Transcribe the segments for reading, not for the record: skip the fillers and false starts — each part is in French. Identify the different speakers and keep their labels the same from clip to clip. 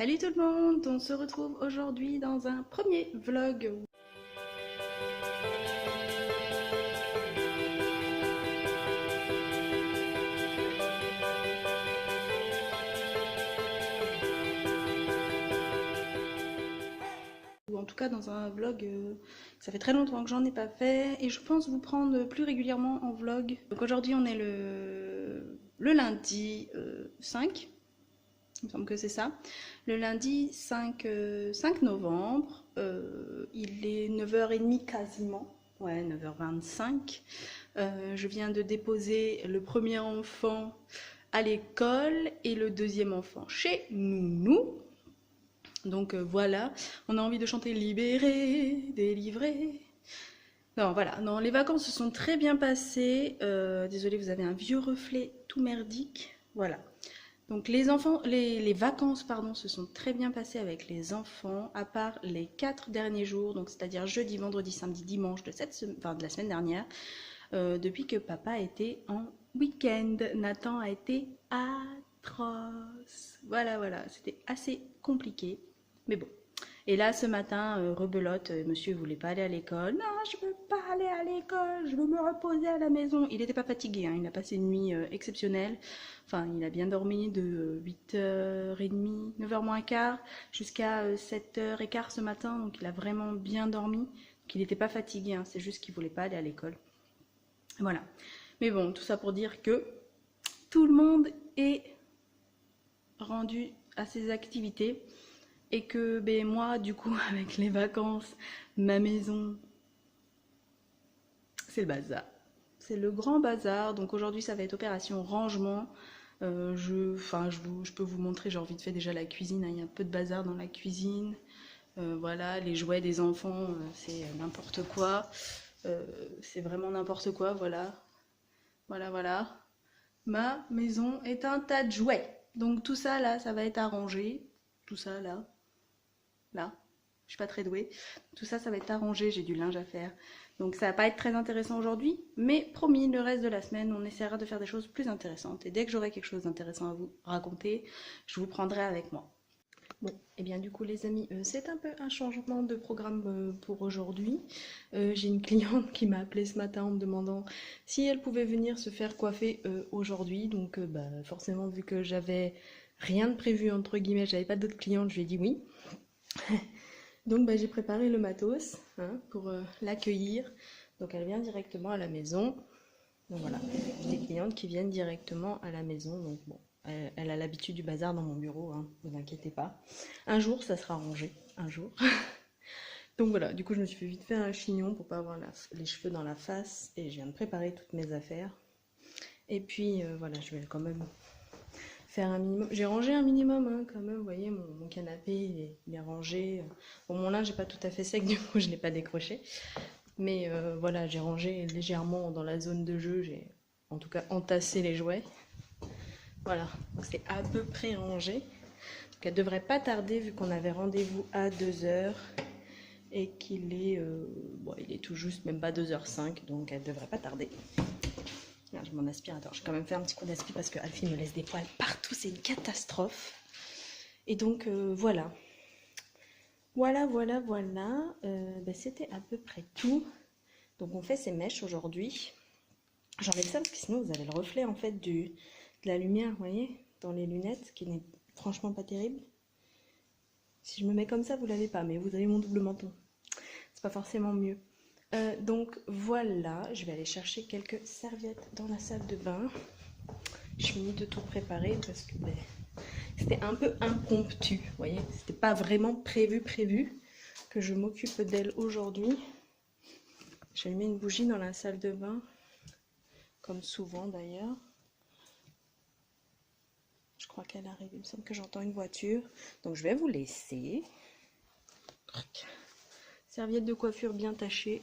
Speaker 1: Salut tout le monde, on se retrouve aujourd'hui dans un premier vlog. Ou en tout cas dans un vlog, ça fait très longtemps que j'en ai pas fait et je pense vous prendre plus régulièrement en vlog. Donc aujourd'hui on est le lundi 5. Il me semble que c'est ça. Le lundi 5 novembre, il est 9h30 quasiment. Ouais, 9h25. Je viens de déposer le premier enfant à l'école et le deuxième enfant chez Nounou. Donc voilà, on a envie de chanter libéré, délivré. Non, voilà, non, les vacances se sont très bien passées. Désolée, vous avez un vieux reflet tout merdique. Voilà. Donc les vacances pardon, se sont très bien passées avec les enfants, à part les 4 derniers jours, donc c'est-à-dire jeudi, vendredi, samedi, dimanche de de la semaine dernière, depuis que papa était en week-end. Nathan a été atroce. Voilà, c'était assez compliqué, mais bon. Et là, ce matin, rebelote, monsieur voulait pas aller à l'école. Non, je veux pas aller à l'école, je veux me reposer à la maison. Il n'était pas fatigué, hein, il a passé une nuit exceptionnelle. Enfin, il a bien dormi de 8h30, 9h moins quart, jusqu'à 7h15 ce matin. Donc il a vraiment bien dormi. Donc il n'était pas fatigué, hein, c'est juste qu'il voulait pas aller à l'école. Voilà. Mais bon, tout ça pour dire que tout le monde est rendu à ses activités. Et que ben, moi, du coup, avec les vacances, ma maison, c'est le bazar. C'est le grand bazar. Donc aujourd'hui, ça va être opération rangement. Je peux vous montrer, j'ai envie de faire déjà la cuisine. Hein. Il y a un peu de bazar dans la cuisine. Voilà, les jouets des enfants, c'est n'importe quoi. C'est vraiment n'importe quoi, voilà. Voilà. Ma maison est un tas de jouets. Donc tout ça, là, ça va être arrangé. Tout ça, là. Je suis pas très douée. Tout ça, ça va être arrangé, j'ai du linge à faire. Donc ça va pas être très intéressant aujourd'hui, mais promis, le reste de la semaine, on essaiera de faire des choses plus intéressantes. Et dès que j'aurai quelque chose d'intéressant à vous raconter, je vous prendrai avec moi. Bon, et bien du coup les amis, c'est un peu un changement de programme pour aujourd'hui. J'ai une cliente qui m'a appelé ce matin en me demandant si elle pouvait venir se faire coiffer aujourd'hui. Donc forcément, vu que j'avais rien de prévu, entre guillemets, j'avais pas d'autres clientes, je lui ai dit oui. Donc j'ai préparé le matos pour l'accueillir. Donc elle vient directement à la maison. Donc voilà, j'ai des clientes qui viennent directement à la maison. Donc bon, elle a l'habitude du bazar dans mon bureau, hein, ne vous inquiétez pas. Un jour, ça sera rangé, un jour. Donc voilà, du coup je me suis fait vite faire un chignon pour pas avoir les cheveux dans la face. Et je viens de préparer toutes mes affaires. Et puis voilà, je vais quand même faire un minimum. J'ai rangé un minimum hein, quand même, vous voyez, mon canapé il est rangé. Bon, mon linge n'est pas tout à fait sec, du coup je ne l'ai pas décroché. Mais voilà, j'ai rangé légèrement dans la zone de jeu, j'ai en tout cas entassé les jouets. Voilà, donc c'est à peu près rangé. Donc elle devrait pas tarder vu qu'on avait rendez-vous à 2h et qu'il est, bon, il est tout juste même pas 2h05, donc elle devrait pas tarder. Là, je m'en aspirateur. Je vais quand même faire un petit coup d'aspi parce que Alfie me laisse des poils partout, c'est une catastrophe. Et donc voilà. Voilà. C'était à peu près tout. Donc on fait ces mèches aujourd'hui. J'enlève ça parce que sinon vous avez le reflet en fait de la lumière, vous voyez, dans les lunettes, qui n'est franchement pas terrible. Si je me mets comme ça, vous l'avez pas, mais vous avez mon double menton. C'est pas forcément mieux. Donc voilà, je vais aller chercher quelques serviettes dans la salle de bain. Je finis de tout préparer parce que c'était un peu impromptu, vous voyez. C'était pas vraiment prévu que je m'occupe d'elle aujourd'hui. J'ai mis une bougie dans la salle de bain, comme souvent d'ailleurs. Je crois qu'elle arrive, il me semble que j'entends une voiture. Donc je vais vous laisser. Serviettes de coiffure bien tachées.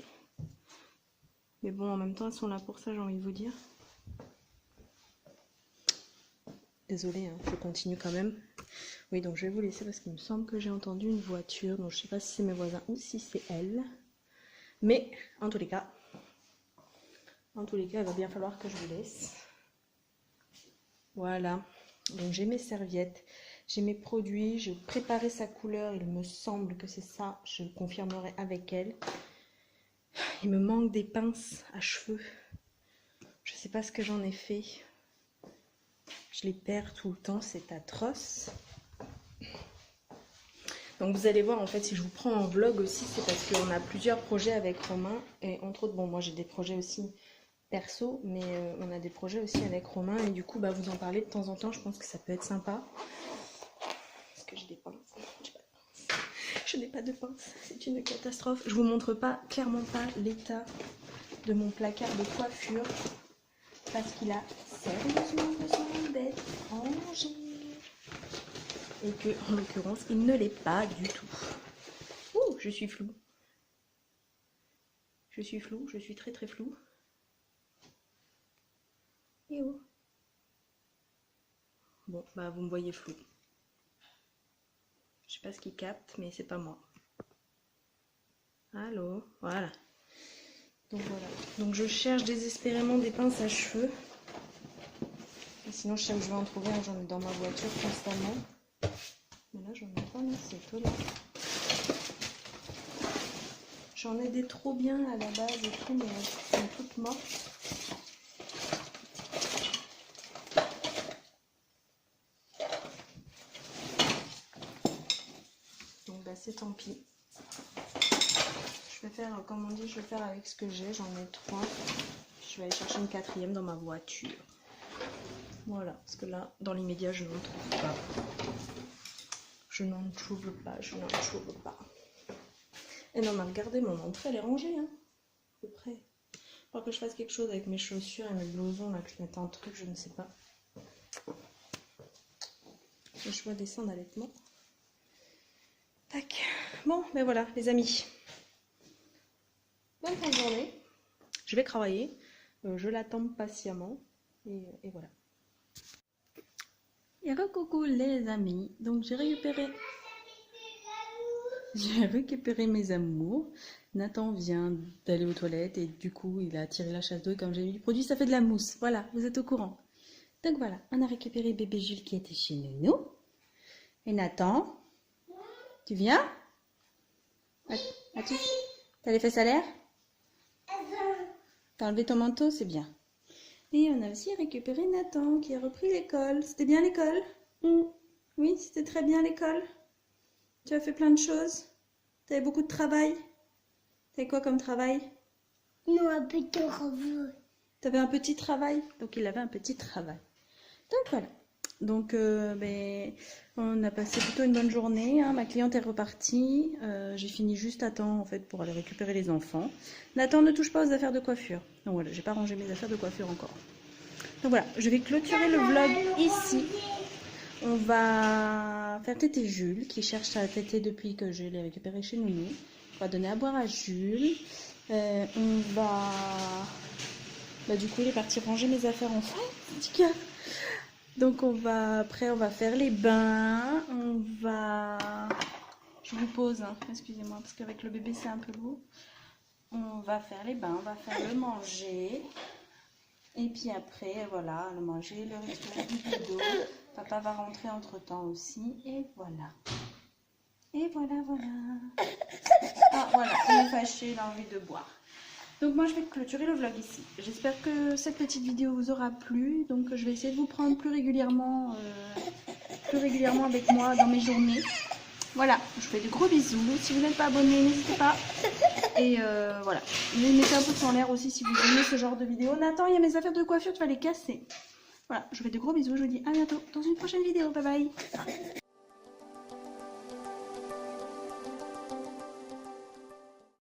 Speaker 1: Mais bon, en même temps, elles sont là pour ça, j'ai envie de vous dire. Désolée, hein, je continue quand même. Oui, donc je vais vous laisser parce qu'il me semble que j'ai entendu une voiture. Donc je ne sais pas si c'est mes voisins ou si c'est elle. Mais en tous les cas, il va bien falloir que je vous laisse. Voilà. Donc j'ai mes serviettes J'ai mes produits, j'ai préparé sa couleur, il me semble que c'est ça, je confirmerai avec elle. Il me manque des pinces à cheveux. Je sais pas ce que j'en ai fait. Je les perds tout le temps, c'est atroce. Donc vous allez voir, en fait, si je vous prends en vlog aussi, c'est parce qu'on a plusieurs projets avec Romain. Et entre autres, bon, moi j'ai des projets aussi perso, mais on a des projets aussi avec Romain. Et du coup, bah, vous en parlez de temps en temps, je pense que ça peut être sympa. Est-ce que j'ai des pinces? Je n'ai pas de pinces, c'est une catastrophe. Je vous montre pas, clairement pas, l'état de mon placard de coiffure. Parce qu'il a sérieusement besoin d'être rangé. Et que, en l'occurrence, il ne l'est pas du tout. Ouh, je suis floue. Je suis floue, je suis très très floue. Et oh. Bon, bah vous me voyez flou. Je sais pas ce qu'il capte, mais c'est pas moi. Allô, voilà. Donc voilà. Donc je cherche désespérément des pinces à cheveux. Et sinon je sais où je vais en trouver, hein, j'en ai dans ma voiture constamment. Mais là j'en ai pas, mais c'est étonnant. J'en ai des trop bien à la base et tout, mais elles sont toutes mortes. Donc bah c'est tant pis. Je vais faire, comme on dit, je vais faire avec ce que j'ai. J'en ai 3. Je vais aller chercher une 4e dans ma voiture. Voilà, parce que là, dans l'immédiat, je n'en trouve pas. Je n'en trouve pas, je n'en trouve pas. Et non, mais regardez, mon entrée, elle est rangée, hein, à peu près. Il faut que je fasse quelque chose avec mes chaussures et mes blousons, là, que je mette un truc, je ne sais pas. Le choix des seins d'allaitement. Tac. Bon, ben voilà, les amis. Bonne fin de journée. Je vais travailler. Je l'attends patiemment. Et voilà. Et coucou les amis. Donc j'ai récupéré mes amours. Nathan vient d'aller aux toilettes et du coup il a tiré la chasse d'eau et comme j'ai mis du produit ça fait de la mousse. Voilà, vous êtes au courant. Donc voilà, on a récupéré bébé Jules qui était chez nous. Et Nathan, tu viens? As-tu? T'as les fesses à l'air? T'as enlevé ton manteau, c'est bien. Et on a aussi récupéré Nathan qui a repris l'école. C'était bien l'école? Oui, c'était très bien l'école. Tu as fait plein de choses. Tu avais beaucoup de travail. Tu avais quoi comme travail?
Speaker 2: Non, un petit travail.
Speaker 1: Tu avais un petit travail. Donc il avait un petit travail. Donc voilà. Donc on a passé plutôt une bonne journée, hein. Ma cliente est repartie. J'ai fini juste à temps en fait pour aller récupérer les enfants. Nathan ne touche pas aux affaires de coiffure. Donc voilà, j'ai pas rangé mes affaires de coiffure encore. Donc voilà, je vais clôturer le vlog ici. On va faire téter Jules qui cherche à téter depuis que je l'ai récupéré chez Nounou. On va donner à boire à Jules. On va... du coup il est parti ranger mes affaires en fait. Donc après on va faire les bains, je vous pose, hein, excusez-moi parce qu'avec le bébé c'est un peu lourd. On va faire les bains, on va faire le manger. Et puis après, voilà, le manger, le rituel du dodo. Papa va rentrer entre temps aussi. Et voilà. Et voilà. Ah voilà, il est fâché, il a envie de boire. Donc moi je vais clôturer le vlog ici. J'espère que cette petite vidéo vous aura plu. Donc je vais essayer de vous prendre plus régulièrement avec moi dans mes journées. Voilà, je vous fais de gros bisous. Si vous n'êtes pas abonné, n'hésitez pas. Et voilà, mettez un pouce en l'air aussi si vous aimez ce genre de vidéo. Nathan, il y a mes affaires de coiffure, tu vas les casser. Voilà, je vous fais de gros bisous. Je vous dis à bientôt dans une prochaine vidéo. Bye bye.